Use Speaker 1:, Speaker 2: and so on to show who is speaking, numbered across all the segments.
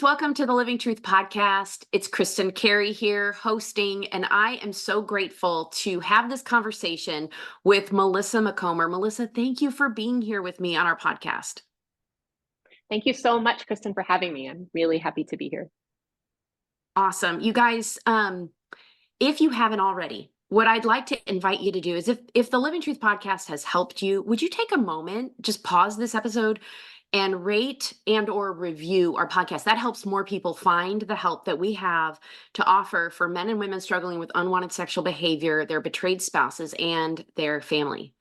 Speaker 1: friends, welcome to the Living Truth Podcast. It's Kristen Carey here hosting, and I am so grateful to have this conversation with Melissa Macomber. Melissa, thank you for being here with me on our podcast.
Speaker 2: Thank you so much, Kristen, for having me. I'm really happy to be here.
Speaker 1: Awesome. You guys, if you haven't already, what I'd like to invite you to do is if the Living Truth Podcast has helped you, would you take a moment, just pause this episode and rate and or review our podcast? That helps more people find the help that we have to offer for men and women struggling with unwanted sexual behavior, their betrayed spouses, and their family.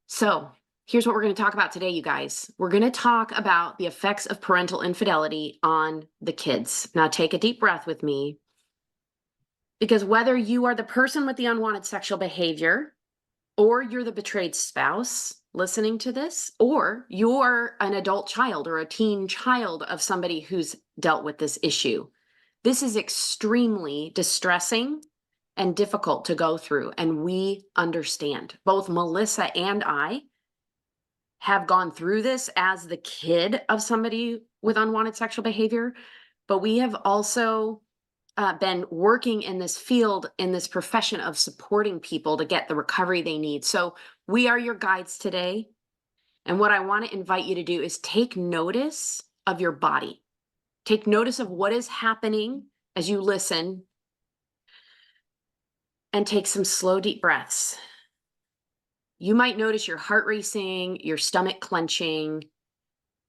Speaker 1: So here's what we're going to talk about today, you guys. We're going to talk about the effects of parental infidelity on the kids. Now take a deep breath with me, because whether you are the person with the unwanted sexual behavior, or you're the betrayed spouse listening to this, or you're an adult child or a teen child of somebody who's dealt with this issue, this is extremely distressing and difficult to go through. And we understand. Both Melissa and I have gone through this as the kid of somebody with unwanted sexual behavior, but we have also been working in this field, in this profession of supporting people to get the recovery they need. So we are your guides today. And what I want to invite you to do is take notice of your body. Take notice of what is happening as you listen, and take some slow, deep breaths. You might notice your heart racing, your stomach clenching.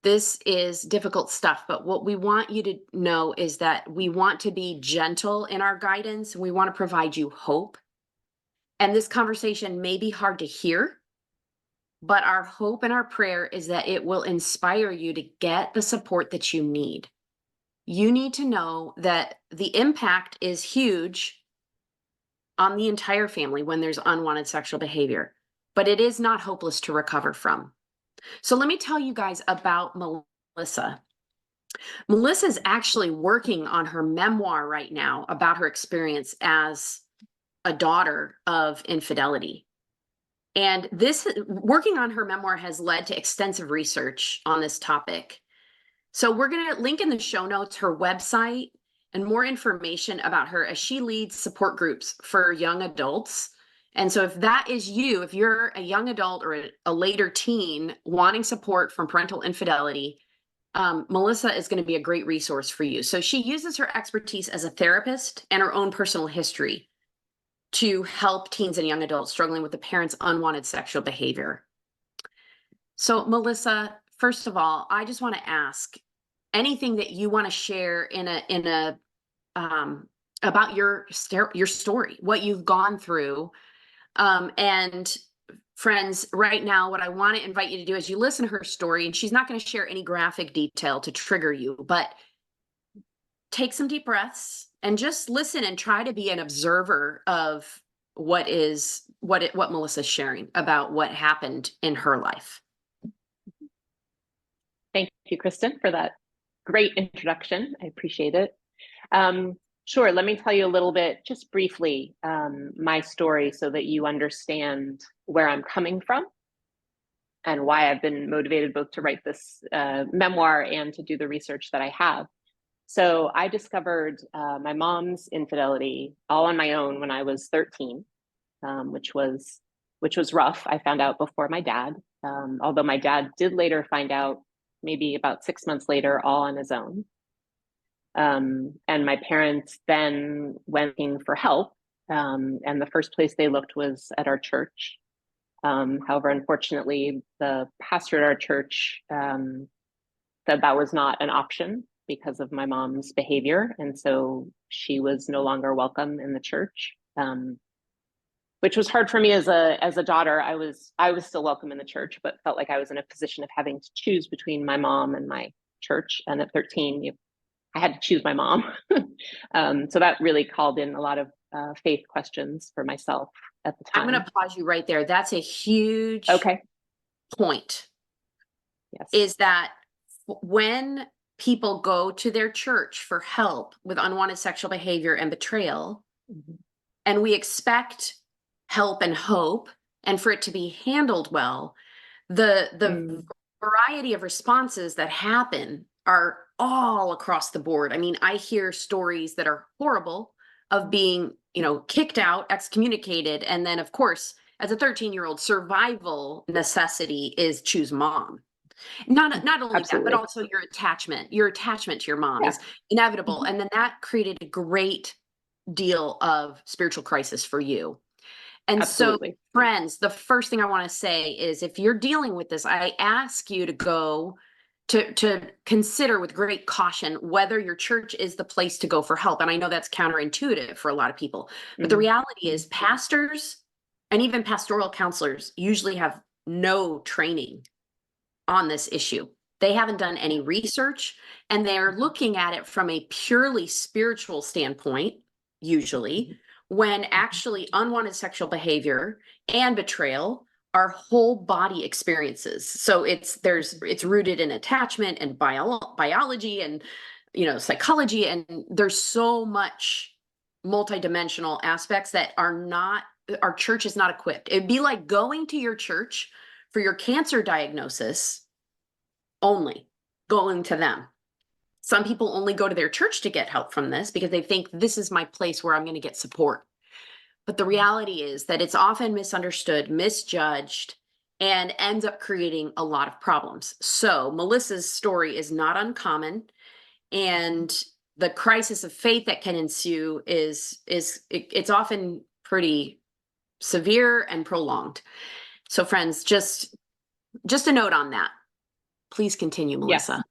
Speaker 1: This is difficult stuff, but what we want you to know is that we want to be gentle in our guidance. We want to provide you hope. And this conversation may be hard to hear, but our hope and our prayer is that it will inspire you to get the support that you need. You need to know that the impact is huge on the entire family when there's unwanted sexual behavior, but it is not hopeless to recover from. So let me tell you guys about Melissa. Melissa is actually working on her memoir right now about her experience as a daughter of infidelity. And this working on her memoir has led to extensive research on this topic. So we're going to link in the show notes her website and more information about her, as she leads support groups for young adults. And so if that is you, if you're a young adult or a later teen wanting support from parental infidelity, Melissa is going to be a great resource for you. So she uses her expertise as a therapist and her own personal history to help teens and young adults struggling with the parents' unwanted sexual behavior. So Melissa, first of all, I just want to ask anything that you want to share about your story, what you've gone through. And friends, right now, what I want to invite you to do is you listen to her story, and she's not going to share any graphic detail to trigger you, but take some deep breaths and just listen and try to be an observer of what Melissa's sharing about what happened in her life.
Speaker 2: Thank you, Kristen, for that great introduction. I appreciate it. Sure. Let me tell you a little bit, just briefly, my story so that you understand where I'm coming from and why I've been motivated both to write this memoir and to do the research that I have. So I discovered my mom's infidelity all on my own when I was 13, which was rough. I found out before my dad, although my dad did later find out maybe about 6 months later, all on his own. And my parents then went looking for help. And the first place they looked was at our church. However, unfortunately, the pastor at our church said that was not an option because of my mom's behavior. And so she was no longer welcome in the church, which was hard for me as a daughter. I was still welcome in the church, but felt like I was in a position of having to choose between my mom and my church. And at 13, I had to choose my mom. So that really called in a lot of faith questions for myself at the time.
Speaker 1: I'm going to pause you right there. That's a huge point.
Speaker 2: Yes.
Speaker 1: Is that when people go to their church for help with unwanted sexual behavior and betrayal, and we expect help and hope and for it to be handled well, the variety of responses that happen are all across the board. I mean, I hear stories that are horrible of being, kicked out, excommunicated. And then, of course, as a 13-year-old, survival necessity is choose mom. Not only that, but
Speaker 2: Absolutely.
Speaker 1: also your attachment to your mom
Speaker 2: Yeah.
Speaker 1: is inevitable.
Speaker 2: Mhm.
Speaker 1: And then that created a great deal of spiritual crisis for you. And so,
Speaker 2: Absolutely.
Speaker 1: friends, the first thing I want to say is if you're dealing with this, I ask you to go to consider with great caution whether your church is the place to go for help. And I know that's counterintuitive for a lot of people, but the
Speaker 2: Mm.
Speaker 1: reality is pastors and even pastoral counselors usually have no training on this issue. They haven't done any research and they're looking at it from a purely spiritual standpoint, usually, when actually unwanted sexual behavior and betrayal are whole body experiences. So it's rooted in attachment and biology and psychology, and there's so much multidimensional aspects that our church is not equipped. It'd be like going to your church for your cancer diagnosis, only going to them. Some people only go to their church to get help from this because they think this is my place where I'm going to get support. But the reality is that it's often misunderstood, misjudged, and ends up creating a lot of problems. So Melissa's story is not uncommon, and the crisis of faith that can ensue it's often pretty severe and prolonged. So friends, just a note on that. Please continue,
Speaker 2: Yes,
Speaker 1: Melissa.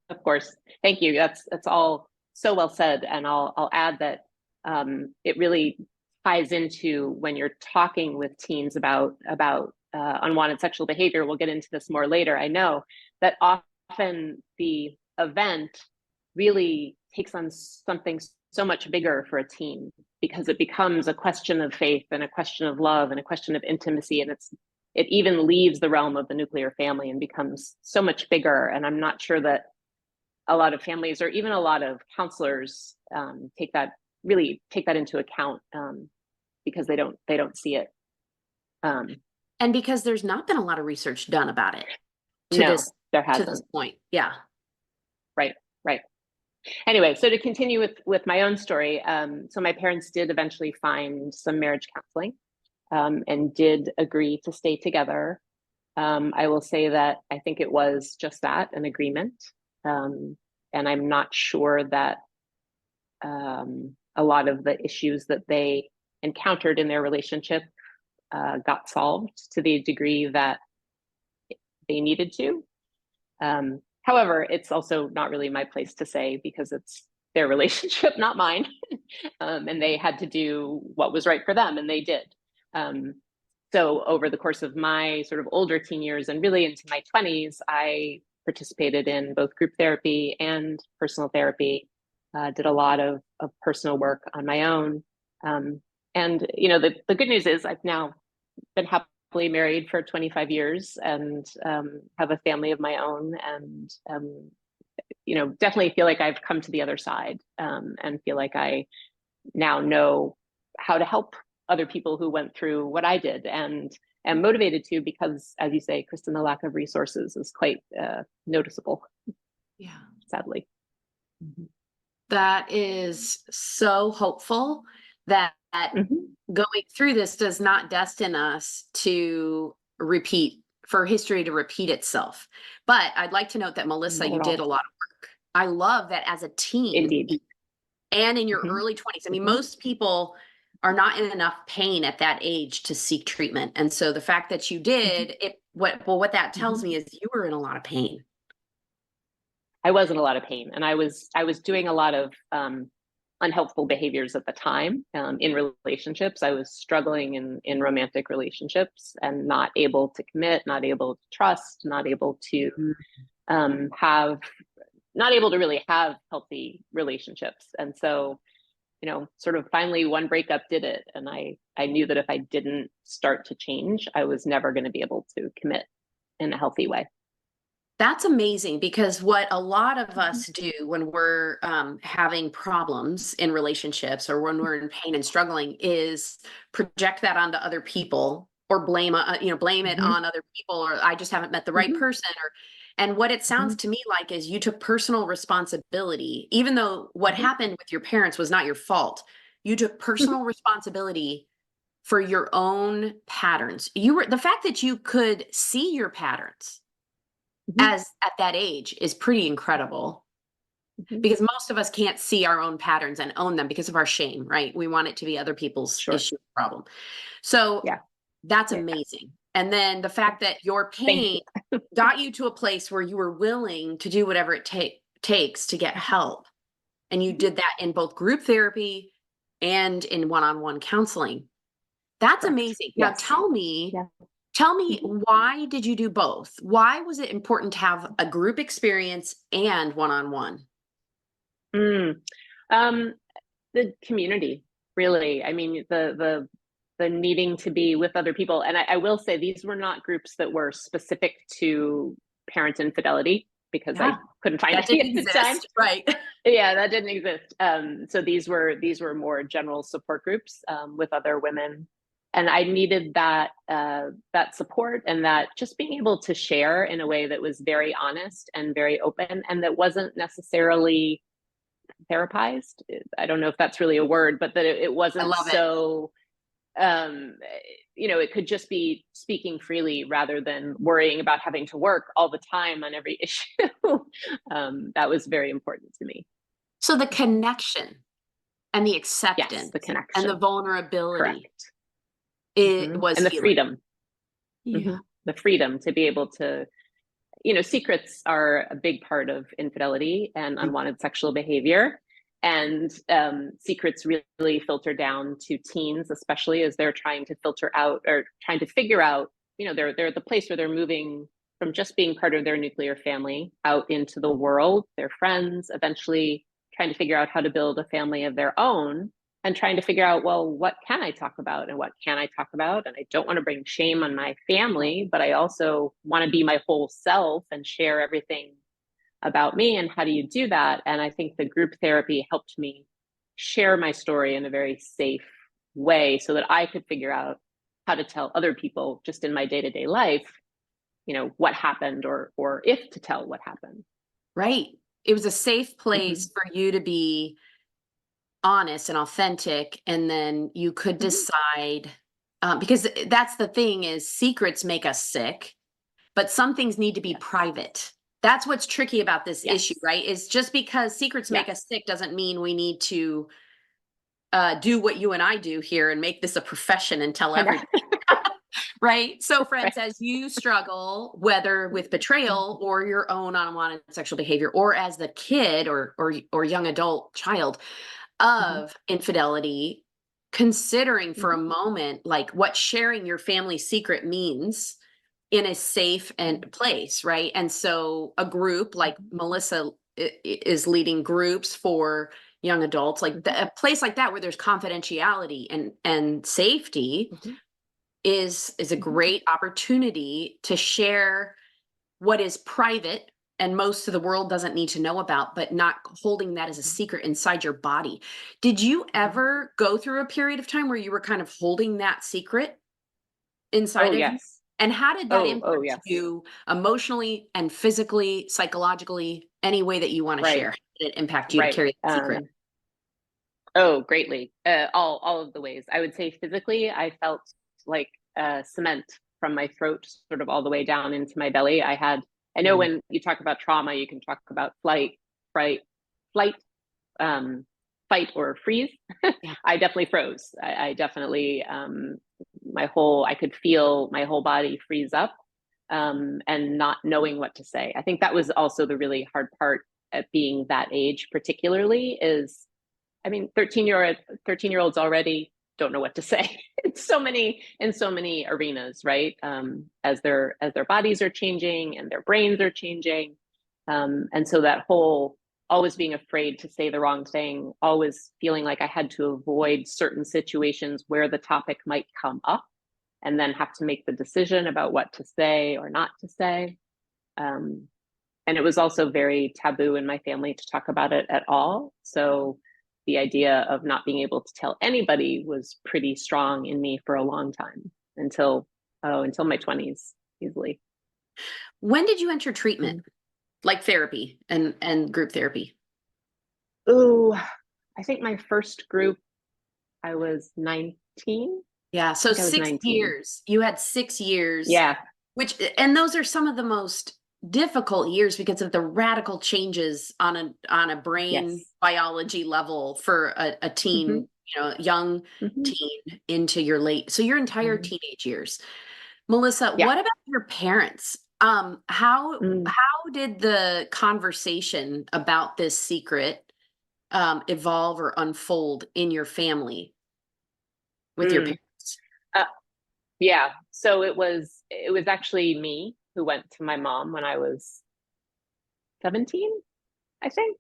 Speaker 2: of course. Thank you. That's all so well said. And I'll add that it really ties into when you're talking with teens about unwanted sexual behavior. We'll get into this more later. I know that often the event really takes on something so much bigger for a teen because it becomes a question of faith and a question of love and a question of intimacy, and it even leaves the realm of the nuclear family and becomes so much bigger. And I'm not sure that a lot of families or even a lot of counselors take that into account because they don't see it.
Speaker 1: And because there's not been a lot of research done about it to
Speaker 2: No,
Speaker 1: this
Speaker 2: there
Speaker 1: to this
Speaker 2: hasn't.
Speaker 1: point. Yeah.
Speaker 2: Right, right. Anyway, so to continue with my own story, so my parents did eventually find some marriage counseling and did agree to stay together. I will say that I think it was just that, an agreement. And I'm not sure that a lot of the issues that they encountered in their relationship got solved to the degree that they needed to. However, it's also not really my place to say because it's their relationship, not mine. And they had to do what was right for them, and they did. So over the course of my sort of older teen years and really into my 20s, I participated in both group therapy and personal therapy, did a lot of personal work on my own. And the good news is I've now been happily married for 25 years and have a family of my own, and definitely feel like I've come to the other side, and feel like I now know how to help other people who went through what I did, and am motivated to, because, as you say, Kristen, the lack of resources is quite noticeable.
Speaker 1: Yeah.
Speaker 2: Sadly.
Speaker 1: That is so hopeful that
Speaker 2: Mm-hmm.
Speaker 1: going through this does not destine us for history to repeat itself. But I'd like to note that, Melissa,
Speaker 2: Not
Speaker 1: you
Speaker 2: at
Speaker 1: did
Speaker 2: all.
Speaker 1: a lot of work. I love that as a teen
Speaker 2: Indeed.
Speaker 1: and in your
Speaker 2: Mm-hmm.
Speaker 1: early 20s. I mean, most people are not in enough pain at that age to seek treatment. And so the fact that you did what that tells me is you were in a lot of pain.
Speaker 2: I was in a lot of pain, and I was doing a lot of unhelpful behaviors at the time in relationships. I was struggling in romantic relationships and not able to commit, not able to trust, not able to have, not able to really have healthy relationships. And so, sort of finally one breakup did it, and I knew that if I didn't start to change, I was never going to be able to commit in a healthy way.
Speaker 1: That's amazing, because what a lot of us do when we're having problems in relationships or when we're in pain and struggling is project that onto other people or blame, blame it
Speaker 2: Mhm.
Speaker 1: on other people, or I just haven't met the right
Speaker 2: Mhm.
Speaker 1: person, and what it sounds
Speaker 2: Mhm.
Speaker 1: to me like is you took personal responsibility, even though what
Speaker 2: Mhm.
Speaker 1: happened with your parents was not your fault. You took
Speaker 2: Mhm.
Speaker 1: personal responsibility for your own patterns. The fact that you could see your patterns
Speaker 2: Mhm.
Speaker 1: as at that age is pretty incredible,
Speaker 2: Mhm.
Speaker 1: because most of us can't see our own patterns and own them because of our shame, right? We want it to be other people's
Speaker 2: Sure.
Speaker 1: issue, problem. So
Speaker 2: Yeah.
Speaker 1: that's
Speaker 2: Yeah.
Speaker 1: amazing. And then the
Speaker 2: Yeah.
Speaker 1: fact that your
Speaker 2: Thank
Speaker 1: pain
Speaker 2: you.
Speaker 1: got you to a place where you were willing to do whatever it takes to get
Speaker 2: Mhm.
Speaker 1: help. And you
Speaker 2: Mhm.
Speaker 1: did that in both group therapy and in one-on-one counseling. That's
Speaker 2: Correct.
Speaker 1: amazing. Now
Speaker 2: Yes. Yeah.
Speaker 1: tell me,
Speaker 2: Mhm.
Speaker 1: why did you do both? Why was it important to have a group experience and one-on-one?
Speaker 2: Mm. Um, the community, really. I mean, the needing to be with other people. And I will say these were not groups that were specific to parent infidelity because
Speaker 1: Yeah,
Speaker 2: I couldn't find
Speaker 1: that
Speaker 2: any
Speaker 1: didn't
Speaker 2: at the time.
Speaker 1: exist, right?
Speaker 2: Yeah, that didn't exist. So these were more general support groups with other women, and I needed that support and that just being able to share in a way that was very honest and very open, and that wasn't necessarily therapized. I don't know if that's really a word, but that it
Speaker 1: I
Speaker 2: wasn't
Speaker 1: love it.
Speaker 2: so um it could just be speaking freely rather than worrying about having to work all the time on every issue. That was very important to me.
Speaker 1: So the connection and the
Speaker 2: Yes,
Speaker 1: acceptance
Speaker 2: the
Speaker 1: and the
Speaker 2: connection.
Speaker 1: vulnerability,
Speaker 2: Correct.
Speaker 1: it was
Speaker 2: And the
Speaker 1: healing.
Speaker 2: freedom.
Speaker 1: Yeah.
Speaker 2: The freedom to be able to, secrets are a big part of infidelity and
Speaker 1: Mm.
Speaker 2: unwanted sexual behavior. And secrets really filter down to teens, especially as they're trying to filter out or trying to figure out, they're at the place where they're moving from just being part of their nuclear family out into the world, their friends, eventually trying to figure out how to build a family of their own, and trying to figure out, well, what can I talk about and what can I talk about? And I don't want to bring shame on my family, but I also want to be my whole self and share everything about me. And how do you do that? And I think the group therapy helped me share my story in a very safe way so that I could figure out how to tell other people just in my day-to-day life, what happened, or if to tell what happened.
Speaker 1: Right. It was a safe
Speaker 2: Mm-hmm.
Speaker 1: place for you to be honest and authentic, and then you could
Speaker 2: Mm-hmm.
Speaker 1: decide, because that's the thing, is secrets make us sick, but some things need to be
Speaker 2: Yes.
Speaker 1: private. That's what's tricky about this issue,
Speaker 2: Yes.
Speaker 1: right? Is just because secrets make us
Speaker 2: Yes.
Speaker 1: sick doesn't mean we need to do what you and I do here and make this a profession and tell
Speaker 2: I know.
Speaker 1: everybody. Right. So, friends,
Speaker 2: Right.
Speaker 1: as you struggle, whether with betrayal or your own unwanted sexual behavior, or as the kid or young adult child
Speaker 2: Mm-hmm.
Speaker 1: of infidelity, considering for a
Speaker 2: Mm-hmm.
Speaker 1: moment like what sharing your family secret means in a safe and place, right? And so a group like
Speaker 2: Mm-hmm.
Speaker 1: Melissa is leading groups for young adults, like
Speaker 2: Mm-hmm.
Speaker 1: a place like that where there's confidentiality and safety
Speaker 2: Mm-hmm.
Speaker 1: is a
Speaker 2: Mm-hmm.
Speaker 1: great opportunity to share what is private and most of the world doesn't need to know about, but not holding that as a secret inside your body. Did you
Speaker 2: Mm-hmm.
Speaker 1: ever go through a period of time where you were kind of holding that secret
Speaker 2: Oh,
Speaker 1: inside of you?
Speaker 2: yes.
Speaker 1: And how did that
Speaker 2: Oh,
Speaker 1: impact
Speaker 2: yes.
Speaker 1: you emotionally and physically, psychologically, any way that you want to share?
Speaker 2: Right.
Speaker 1: How did it impact you to
Speaker 2: Right.
Speaker 1: carry that secret?
Speaker 2: Oh, greatly. All of the ways. I would say physically, I felt like cement from my throat, sort of all the way down into my belly. I know
Speaker 1: Mm.
Speaker 2: when you talk about trauma, you can talk about fright, flight, um, fight, or freeze.
Speaker 1: Yeah.
Speaker 2: I definitely froze. I definitely, I could feel my whole body freeze up, and not knowing what to say. I think that was also the really hard part at being that age, particularly is, I mean, 13 year olds already don't know what to say. It's in so many arenas, right? As their bodies are changing and their brains are changing. And so that whole always being afraid to say the wrong thing, always feeling like I had to avoid certain situations where the topic might come up and then have to make the decision about what to say or not to say. Um, and it was also very taboo in my family to talk about it at all. So the idea of not being able to tell anybody was pretty strong in me for a long time, until Oh, until my 20s, easily.
Speaker 1: When did you enter treatment,
Speaker 2: Mm.
Speaker 1: like therapy and group therapy?
Speaker 2: Ooh, I think my first group, I was 19.
Speaker 1: Yeah,
Speaker 2: I
Speaker 1: so
Speaker 2: think I was
Speaker 1: 6
Speaker 2: 19.
Speaker 1: years. You had 6 years,
Speaker 2: Yeah.
Speaker 1: which and those are some of the most difficult years because of the radical changes on a brain
Speaker 2: Yes.
Speaker 1: biology level for a
Speaker 2: Hmm.
Speaker 1: teen, young
Speaker 2: Hmm.
Speaker 1: teen into your late so your entire
Speaker 2: Hmm.
Speaker 1: teenage years. Melissa,
Speaker 2: Yeah.
Speaker 1: what about your parents?
Speaker 2: Mm.
Speaker 1: How did the conversation about this secret evolve or unfold in your family with your
Speaker 2: Mm.
Speaker 1: parents?
Speaker 2: Uh, yeah. So it was actually me who went to my mom when I was 17, I think.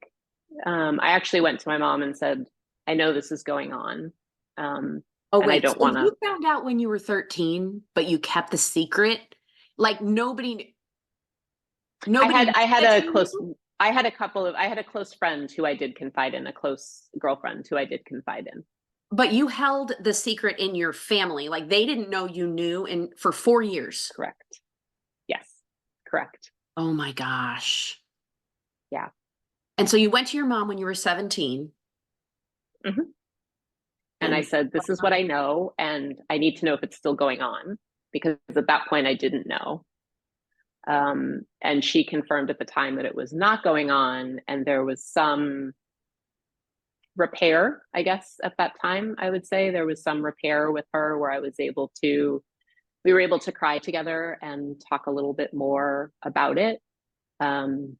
Speaker 2: I actually went to my mom and said, I know this is going on.
Speaker 1: Oh,
Speaker 2: And I
Speaker 1: wait.
Speaker 2: don't
Speaker 1: So
Speaker 2: want to.
Speaker 1: you found out when you were 13, but you kept the secret? Like nobody knew
Speaker 2: I had
Speaker 1: that
Speaker 2: a
Speaker 1: you
Speaker 2: close
Speaker 1: knew,
Speaker 2: I had a close friend who I did confide in, a close girlfriend who I did confide in.
Speaker 1: but you held the secret in your family. Like they didn't know you knew for 4 years.
Speaker 2: Correct. Yes. Correct.
Speaker 1: Oh my gosh.
Speaker 2: Yeah.
Speaker 1: And so you went to your mom when you were 17
Speaker 2: Hmm. And I
Speaker 1: and
Speaker 2: said, this is what I know, and I need to know if it's still going on, because at that point I didn't know. And she confirmed at the time that it was not going on, and there was some repair, I guess, at that time. I would say there was some repair with her where we were able to cry together and talk a little bit more about it. Um,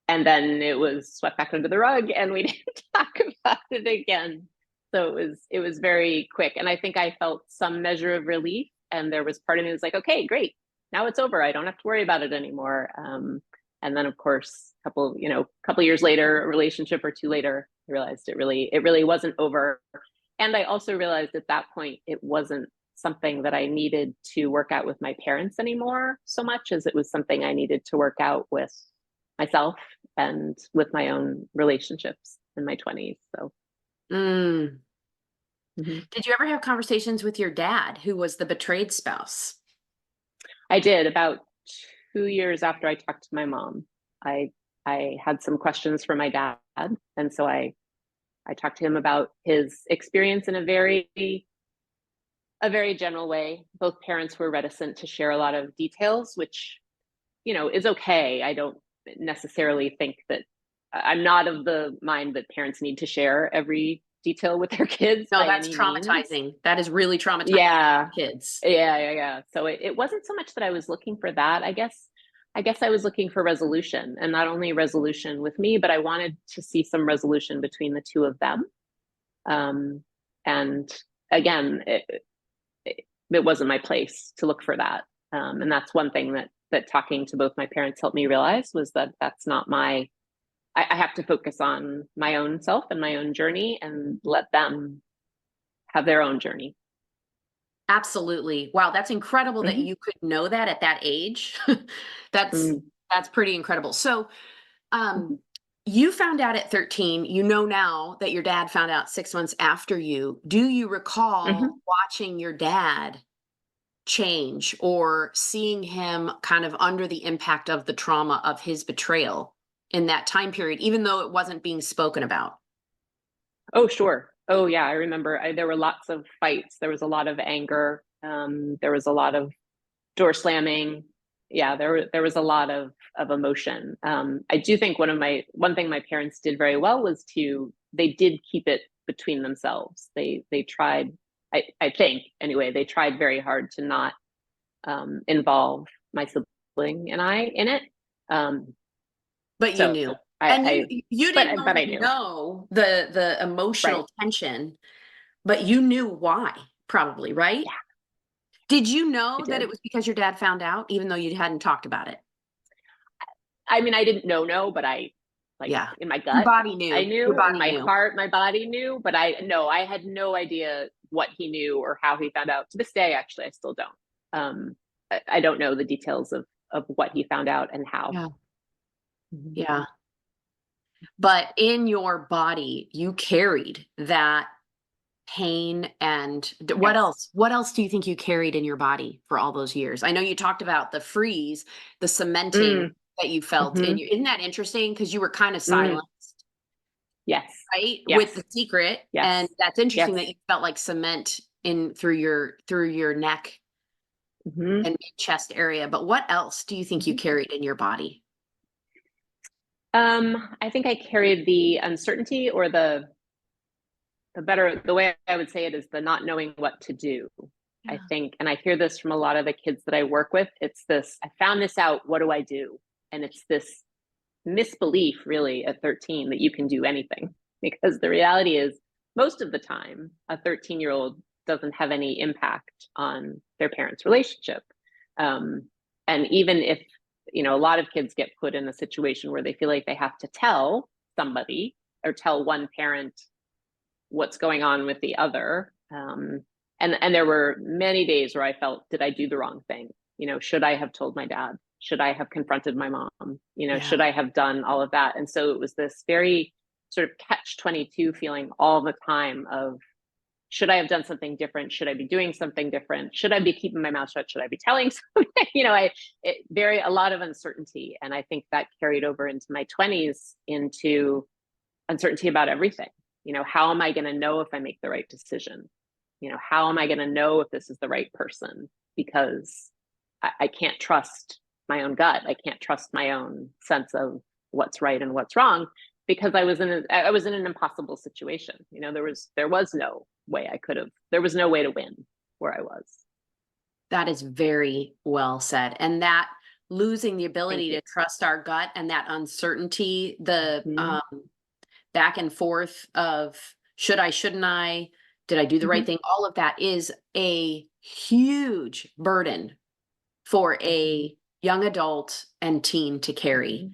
Speaker 2: and then it was swept back under the rug, and we didn't talk about it again. So it was very quick, and I think I felt some measure of relief. And there was part of me that was like, okay, great, now it's over. I don't have to worry about it anymore. And then, of course, couple years later, a relationship or two later, I realized it really wasn't over. And I also realized at that point it wasn't something that I needed to work out with my parents anymore so much as it was something I needed to work out with myself and with my own relationships in my 20s. So,
Speaker 1: Mm.
Speaker 2: mhm.
Speaker 1: Did you ever have conversations with your dad, who was the betrayed spouse?
Speaker 2: I did about 2 years after I talked to my mom. I I had some questions for my dad, and so I talked to him about his experience in a very general way. Both parents were reticent to share a lot of details, which is okay. I don't necessarily think that I'm not of the mind that parents need to share every detail with their kids
Speaker 1: No,
Speaker 2: by
Speaker 1: that's
Speaker 2: any means.
Speaker 1: traumatizing. That is really traumatizing
Speaker 2: Yeah.
Speaker 1: for kids.
Speaker 2: Yeah, yeah, yeah. So it wasn't so much that I was looking for that. I guess I was looking for resolution, and not only resolution with me, but I wanted to see some resolution between the two of them. Um, and again, it wasn't my place to look for that. And that's one thing that talking to both my parents helped me realize, was that that's not my. I have to focus on my own self and my own journey, and let them have their own journey.
Speaker 1: Absolutely. Wow, that's incredible that
Speaker 2: Hmm.
Speaker 1: you could know that at that age. That's
Speaker 2: Mm.
Speaker 1: that's pretty incredible. So,
Speaker 2: Hmm.
Speaker 1: um, you found out at 13, you know now that your dad found out 6 months after you. Do you recall
Speaker 2: Hmm.
Speaker 1: watching your dad change or seeing him kind of under the impact of the trauma of his betrayal in that time period, even though it wasn't being spoken about?
Speaker 2: Oh, sure. Oh, yeah. I remember there were lots of fights. There was a lot of anger. There was a lot of door slamming. Yeah, there was a lot of emotion. I do think one thing my parents did very well was they did keep it between themselves. They tried. I think anyway. They tried very hard to not involve my sibling and I in it. Um,
Speaker 1: But you
Speaker 2: so
Speaker 1: knew.
Speaker 2: I,
Speaker 1: And
Speaker 2: I
Speaker 1: you didn't
Speaker 2: but
Speaker 1: always
Speaker 2: I knew.
Speaker 1: know the
Speaker 2: Right.
Speaker 1: emotional tension, but you knew why, probably, right?
Speaker 2: Yeah,
Speaker 1: Did you
Speaker 2: I
Speaker 1: know that it
Speaker 2: did.
Speaker 1: was because your dad found out, even though you hadn't talked about it?
Speaker 2: I mean, I didn't know, but like,
Speaker 1: Yeah.
Speaker 2: in my
Speaker 1: Your
Speaker 2: gut,
Speaker 1: body
Speaker 2: I
Speaker 1: knew. Your
Speaker 2: knew. In
Speaker 1: body
Speaker 2: my
Speaker 1: knew.
Speaker 2: heart, my body knew, but I had no idea what he knew or how he found out. To this day, actually, I still don't. I don't know the details of what he found out and how.
Speaker 1: Yeah.
Speaker 2: Mhm.
Speaker 1: Yeah. But in your body, you carried that pain and what
Speaker 2: Yes.
Speaker 1: else? What else do you think you carried in your body for all those years? I know you talked about the freeze, the cementing
Speaker 2: Mm,
Speaker 1: that you felt in
Speaker 2: mhm,
Speaker 1: you. Isn't that interesting? Because you were kind of
Speaker 2: mm,
Speaker 1: silenced,
Speaker 2: yes.
Speaker 1: right? With
Speaker 2: Yes.
Speaker 1: the secret. And
Speaker 2: Yes.
Speaker 1: that's interesting
Speaker 2: Yes.
Speaker 1: that you felt like cement in through your neck
Speaker 2: Mhm,
Speaker 1: and chest area. But what else do you think you
Speaker 2: mhm.
Speaker 1: carried in your body?
Speaker 2: I think I carried the uncertainty, or the way I would say it is the not knowing what to do. I
Speaker 1: Yeah.
Speaker 2: think, and I hear this from a lot of the kids that I work with, it's this, I found this out, what do I do? And it's this misbelief really at 13 that you can do anything, because the reality is most of the time a 13-year-old doesn't have any impact on their parents' relationship. um, and even if, a lot of kids get put in a situation where they feel like they have to tell somebody or tell one parent what's going on with the other. And there were many days where I felt, did I do the wrong thing? Should I have told my dad? Should I have confronted my mom?
Speaker 1: Yeah.
Speaker 2: Should I have done all of that? And so it was this very sort of catch 22 feeling all the time of, should I have done something different? Should I be doing something different? Should I be keeping my mouth shut? Should I be telling something? A lot of uncertainty. And I think that carried over into my 20s, into uncertainty about everything. How am I going to know if I make the right decision? How am I going to know if this is the right person? Because I can't trust my own gut. I can't trust my own sense of what's right and what's wrong, because I was in an impossible situation. There was no way I could have. There was no way to win where I was.
Speaker 1: That is very well said. And that losing the
Speaker 2: Thank
Speaker 1: ability
Speaker 2: you.
Speaker 1: to trust our gut and that uncertainty, the
Speaker 2: Mm-hmm.
Speaker 1: back and forth of should I, shouldn't I, did I do the right
Speaker 2: Mm-hmm.
Speaker 1: thing? All of that is a huge burden for
Speaker 2: Mm-hmm.
Speaker 1: a young adult and teen to carry.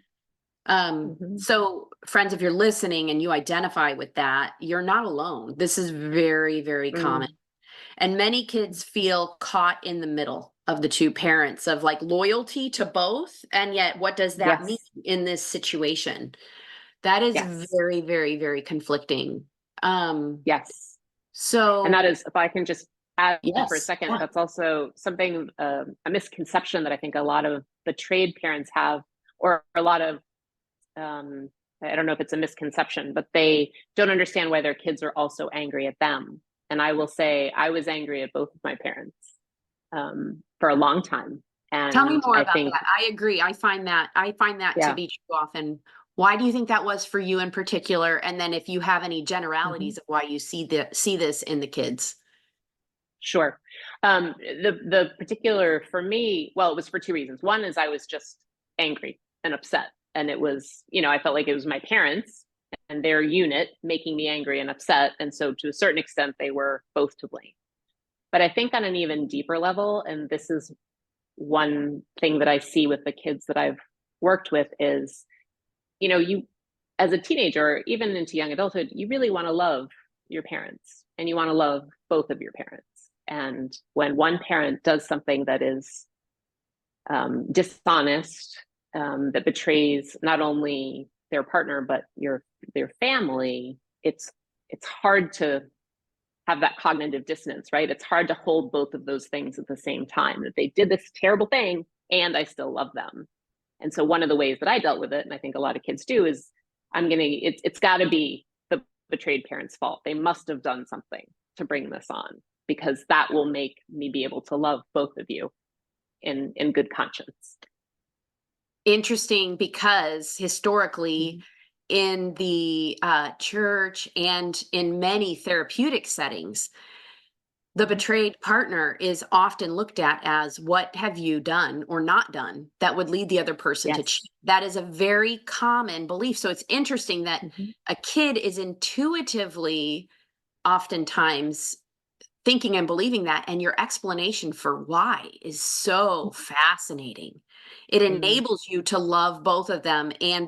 Speaker 2: Mm-hmm.
Speaker 1: So friends, if you're listening and you identify with that, you're not alone. This is very, very common.
Speaker 2: Mm-hmm.
Speaker 1: And many kids feel caught in the middle of the two parents of like loyalty to both. And yet, what does that mean
Speaker 2: Yes.
Speaker 1: in this situation? That is
Speaker 2: Yes.
Speaker 1: very, very, very conflicting. Um,
Speaker 2: Yes. And that
Speaker 1: so
Speaker 2: is, if I can just add for a
Speaker 1: yes,
Speaker 2: second,
Speaker 1: yeah.
Speaker 2: that's also something, a misconception that I think a lot of betrayed parents have, or a lot of, um, I don't know if it's a misconception, but they don't understand why their kids are also angry at them. And I will say, I was angry at both of my parents, for a long time.
Speaker 1: Tell me
Speaker 2: And
Speaker 1: more
Speaker 2: I
Speaker 1: about
Speaker 2: think,
Speaker 1: that. I agree. I find that to
Speaker 2: yeah.
Speaker 1: be true often. Why do you think that was for you in particular? And then if you have any
Speaker 2: Mhm.
Speaker 1: generalities of why you see this in the kids.
Speaker 2: Sure. The particular for me, well, it was for two reasons. One is I was just angry and upset, and it was, I felt like it was my parents and their unit making me angry and upset, and so to a certain extent, they were both to blame. But I think on an even deeper level, and this is one thing that I see with the kids that I've worked with, is, you as a teenager, even into young adulthood, you really want to love your parents, and you want to love both of your parents. And when one parent does something that is, dishonest, that betrays not only their partner but their family, it's hard to have that cognitive dissonance, right? It's hard to hold both of those things at the same time. That they did this terrible thing, and I still love them. And so one of the ways that I dealt with it, and I think a lot of kids do, is it's got to be the betrayed parents' fault. They must have done something to bring this on, because that will make me be able to love both of you in good conscience.
Speaker 1: Interesting because historically
Speaker 2: Mhm.
Speaker 1: in the church and in many therapeutic settings, the
Speaker 2: Mhm.
Speaker 1: betrayed partner is often looked at as what have you done or not done that would lead the other person to
Speaker 2: Yes.
Speaker 1: cheat. That is a very common belief. So it's interesting that
Speaker 2: Mhm.
Speaker 1: a kid is intuitively oftentimes thinking and believing that, and your explanation for why is so fascinating. It
Speaker 2: Mhm.
Speaker 1: enables you to love both of them and